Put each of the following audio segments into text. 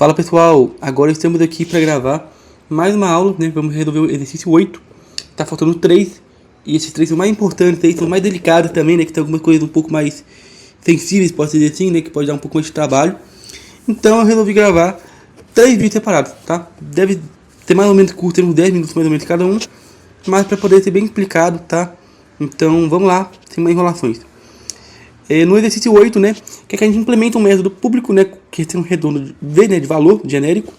Fala pessoal, agora estamos aqui para gravar mais uma aula, né? Vamos resolver o exercício 8. Tá faltando 3. E esses 3 são mais importantes, aí, são mais delicados também, né? Que tem algumas coisas um pouco mais sensíveis, pode dizer assim, né? Que pode dar um pouco mais de trabalho. Então eu resolvi gravar 3 vídeos separados, tá? Deve ter mais ou menos curto, ter uns 10 minutos mais ou menos cada um. Mas para poder ser bem explicado, tá? Então vamos lá, sem mais enrolações. No exercício 8, né, que é que a gente implementa um método público, né, que tem um retorno de V, né, de valor genérico,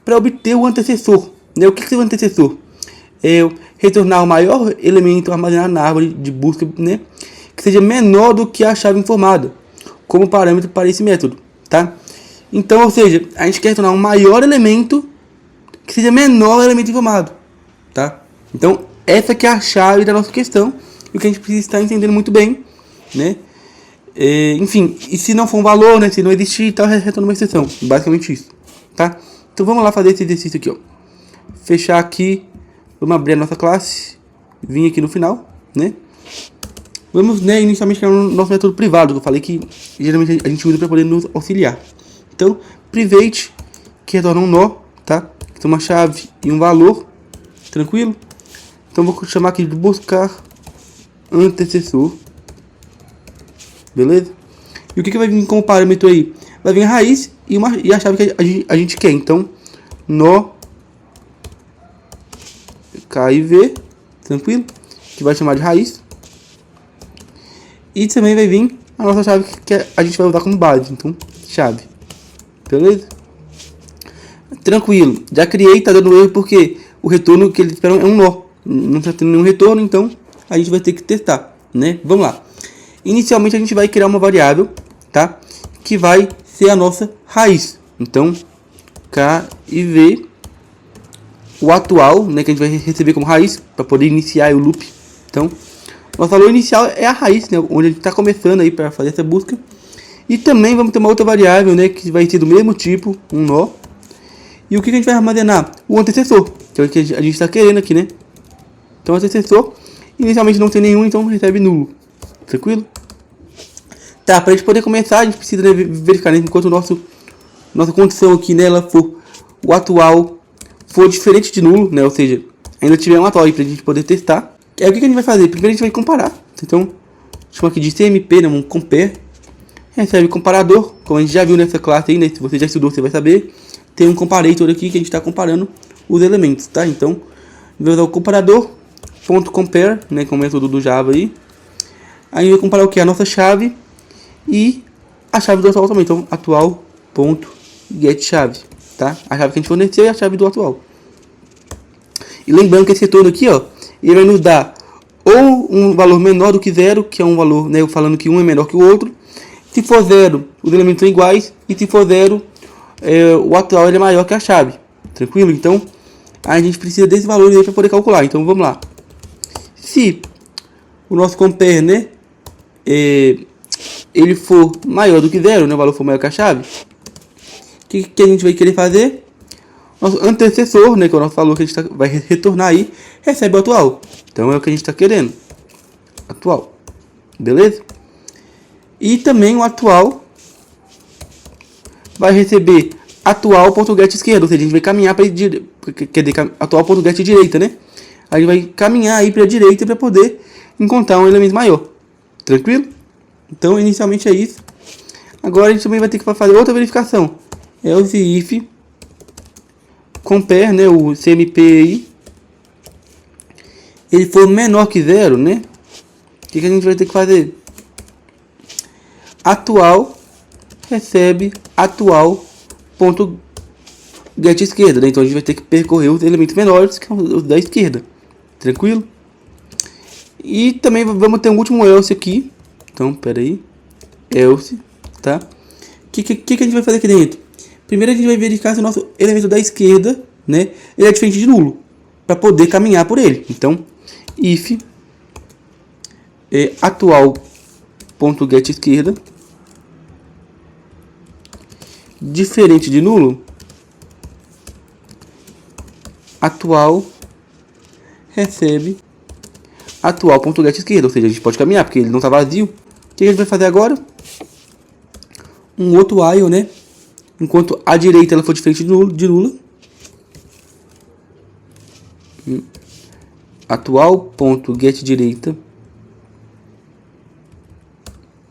para obter o antecessor. Né? O que é o antecessor? É retornar o maior elemento armazenado na árvore de busca, né, que seja menor do que a chave informada, como parâmetro para esse método. Tá? Então, ou seja, a gente quer retornar um maior elemento que seja menor ao elemento informado. Tá? Então, essa que é a chave da nossa questão e o que a gente precisa estar entendendo muito bem, né? Enfim, e se não for um valor, né, se não existir, então retorna uma exceção, basicamente isso, tá? Então vamos lá fazer esse exercício aqui, ó. Fechar aqui, vamos abrir a nossa classe, vir aqui no final, né? Vamos, né, inicialmente criar o nosso método privado, que eu falei que geralmente a gente usa para poder nos auxiliar. Então, private, que retorna um nó, tá? Então uma chave e um valor, tranquilo? Então vou chamar aqui de buscar antecessor. Beleza? E o que vai vir como parâmetro aí? Vai vir a raiz e a chave que a gente quer. Então, nó KIV, tranquilo? Que vai chamar de raiz. E também vai vir a nossa chave que a gente vai usar como base. Então, chave. Beleza? Tranquilo. Já criei, tá dando erro porque o retorno que eles esperam é um nó. Não está tendo nenhum retorno, então a gente vai ter que testar, né? Vamos lá. Inicialmente a gente vai criar uma variável, tá? Que vai ser a nossa raiz. Então, KIV, o atual, né? Que a gente vai receber como raiz para poder iniciar o loop. Então, nosso valor inicial é a raiz, né? Onde a gente está começando aí para fazer essa busca. E também vamos ter uma outra variável, né? Que vai ser do mesmo tipo, um nó. E o que a gente vai armazenar? O antecessor, que é o que a gente está querendo aqui, né? Então, o antecessor, inicialmente não tem nenhum, então recebe nulo. Tranquilo? Tá, para a gente poder começar, a gente precisa, né, verificar, né, enquanto nossa condição aqui nela for o atual for diferente de nulo, né, ou seja, ainda tiver um atual aí para a gente poder testar. É o que a gente vai fazer? Primeiro a gente vai comparar. Então, chama aqui de CMP, né, um compare. Recebe comparador, como a gente já viu nessa classe aí, né, se você já estudou você vai saber. Tem um comparator aqui que a gente está comparando os elementos, tá? Então, vai usar o comparador .compare, né, com o método do Java aí. Aí vai comparar o que? A nossa chave e a chave do atual também. Então, atual.getChave, tá? A chave que a gente forneceu e a chave do atual. E lembrando que esse retorno aqui, ó, ele vai nos dar ou um valor menor do que 0, que é um valor, né, falando que um é menor que o outro. Se for 0, os elementos são iguais. E se for 0, o atual ele é maior que a chave. Tranquilo? Então, a gente precisa desse valor aí para poder calcular. Então, vamos lá. Se o nosso compare, né, ele for maior do que 0, né, o valor for maior que a chave, o que a gente vai querer fazer? Nosso antecessor, né, que é o nosso valor que a gente vai retornar aí, recebe o atual. Então é o que a gente está querendo. Atual. Beleza? E também o atual vai receber atual.getEsquerda, ou seja, a gente vai caminhar para atual.getDireita, né? A gente vai caminhar aí para a direita para poder encontrar um elemento maior. Tranquilo? Então, inicialmente é isso. Agora a gente também vai ter que fazer outra verificação. É o if compare, né, o CMP aí, ele for menor que 0, né? O que a gente vai ter que fazer? Atual recebe atual.getEsquerda, né? Então a gente vai ter que percorrer os elementos menores, que são os da esquerda. Tranquilo? E também vamos ter um último else aqui. Então, pera aí. Else, tá? O que a gente vai fazer aqui dentro? Primeiro a gente vai verificar se o nosso elemento da esquerda, né, ele é diferente de nulo, para poder caminhar por ele. Então, if atual.getEsquerda diferente de nulo, atual recebe atual.getEsquerda, ou seja, a gente pode caminhar porque ele não está vazio. O que a gente vai fazer agora? Um outro while, né? enquanto a direita ela for diferente de nula. Atual.getDireita,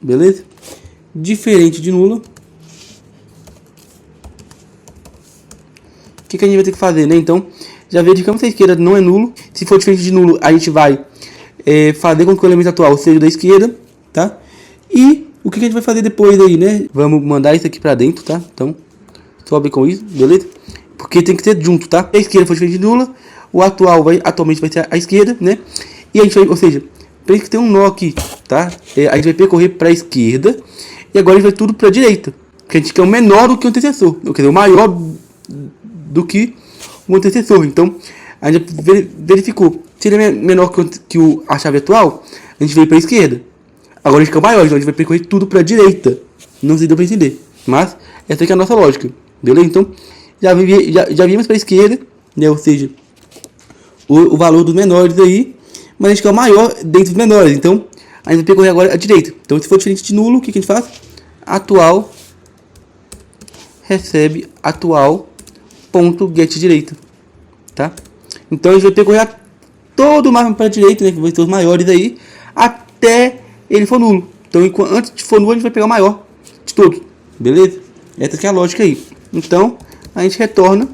beleza? Diferente de nula. O que a gente vai ter que fazer, né? Então, já verificamos se a esquerda não é nulo. Se for diferente de nulo, a gente vai fazer com que o elemento atual seja da esquerda, tá? E o que a gente vai fazer depois aí, né? Vamos mandar isso aqui pra dentro, tá? Então, sobe com isso, beleza? Porque tem que ser junto, tá? Se a esquerda for diferente de nula, o atual atualmente vai ser a esquerda, né? E a gente vai, ou seja, para que tem um nó aqui, tá? A gente vai percorrer para a esquerda e agora a gente vai tudo para a direita, porque a gente quer o menor do que o antecessor, quer dizer, o maior do que o antecessor. Então, a gente verificou, se ele é menor que a chave atual, a gente veio para a esquerda. Agora a gente quer o maior, então a gente vai percorrer tudo para a direita. Não sei se deu para entender, mas essa aqui é a nossa lógica, beleza? Então, já vimos para a esquerda, né? Ou seja, o valor dos menores aí, mas a gente quer o maior dentro dos menores, então a gente vai percorrer agora a direita. Então, se for diferente de nulo, o que a gente faz? Atual recebe atual.getDireita, tá? Então a gente vai percorrer todo o mapa para a direita, né, que vai ter os maiores aí, até ele for nulo. Então, antes de for nulo, a gente vai pegar o maior de todos, beleza? Essa que é a lógica aí. Então, a gente retorna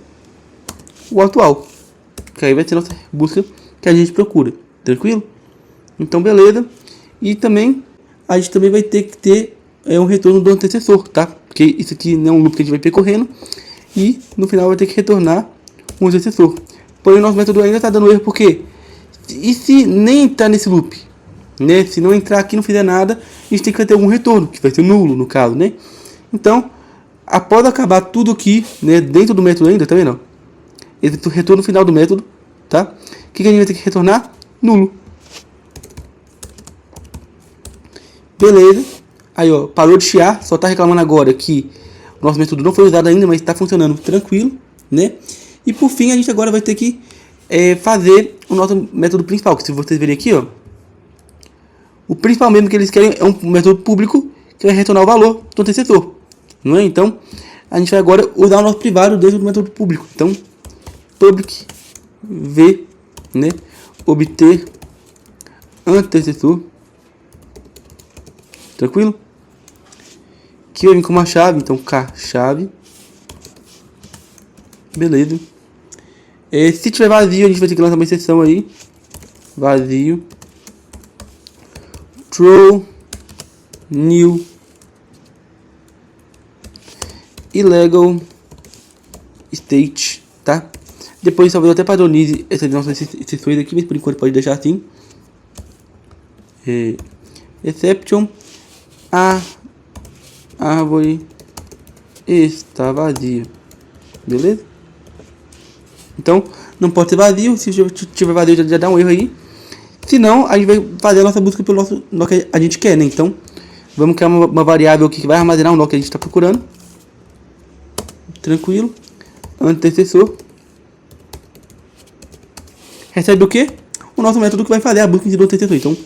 o atual, que aí vai ser a nossa busca que a gente procura, tranquilo? Então, beleza. E também, a gente também vai ter que ter um retorno do antecessor, tá? Porque isso aqui não é um loop que a gente vai percorrendo, e no final vai ter que retornar um antecessor. Porém, o nosso método ainda está dando erro, porque e se nem entrar nesse loop, né? Se não entrar aqui, não fizer nada, a gente tem que ter algum retorno, que vai ser nulo no caso, né? Então, após acabar tudo aqui, né, dentro do método ainda, tá vendo? Esse retorno final do método, tá? O que a gente vai ter que retornar? Nulo. Beleza. Aí, ó, parou de chiar, só tá reclamando agora que o nosso método não foi usado ainda, mas está funcionando tranquilo, né? E por fim, a gente agora vai ter que fazer o nosso método principal, que se vocês verem aqui, ó, o principal mesmo que eles querem é um método público que vai retornar o valor do antecessor, não é? Então, a gente vai agora usar o nosso privado dentro do método público. Então, public v, né, obter antecessor, tranquilo? Aqui vai vir com uma chave, então k chave, beleza. Se tiver vazio, a gente vai ter que lançar uma exceção aí, vazio, throw new illegal state, tá? Depois talvez eu até padronize essas nossas exceções aqui, mas por enquanto pode deixar assim. Exception, a árvore está vazia, beleza? Então, não pode ser vazio. Se tiver vazio, já dá um erro aí. Se não, a gente vai fazer a nossa busca pelo nosso nó que a gente quer, né? Então, vamos criar uma variável aqui que vai armazenar o nó que a gente está procurando. Tranquilo. Antecessor. Recebe o que? O nosso método que vai fazer a busca do antecessor. Então,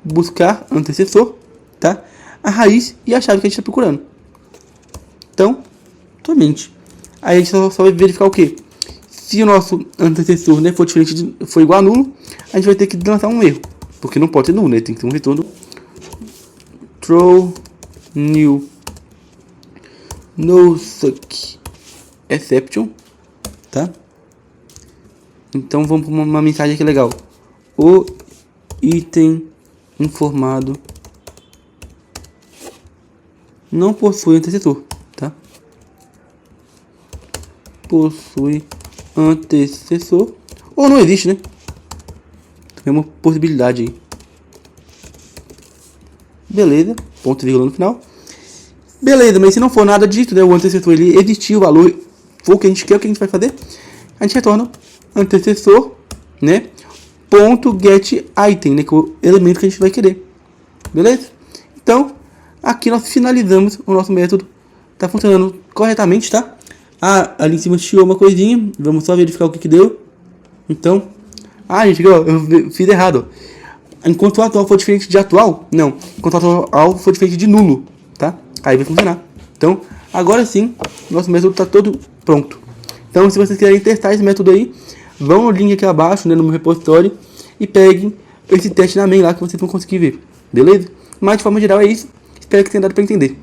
buscar antecessor, tá? A raiz e a chave que a gente está procurando. Então, somente. Aí a gente só vai verificar o que? Se o nosso antecessor, né, for igual a nulo, a gente vai ter que lançar um erro, porque não pode ser nulo, né? Tem que ter um retorno. Throw new no suck exception, tá? Então vamos para uma mensagem aqui legal. O item informado não possui antecessor, tá? Possui antecessor, ou não existe, né? Tem uma possibilidade aí. Beleza, ponto e vírgula no final. Beleza, mas se não for nada disso, né, o antecessor ele existiu, o valor for o que a gente quer, o que a gente vai fazer? A gente retorna antecessor, né, ponto get item, né, que é o elemento que a gente vai querer. Beleza? Então, aqui nós finalizamos o nosso método. Tá funcionando corretamente, tá? Ali em cima chiou uma coisinha. Vamos só verificar o que deu. Então, gente, eu fiz errado. Enquanto o atual for diferente de atual, não. Enquanto o atual for diferente de nulo, tá? Aí vai funcionar. Então, Agora sim, nosso método está todo pronto. Então, se vocês querem testar esse método aí, vão no link aqui abaixo, né, no meu repositório, e peguem esse teste na main lá que vocês vão conseguir ver, beleza? Mas de forma geral é isso, espero que tenha dado para entender.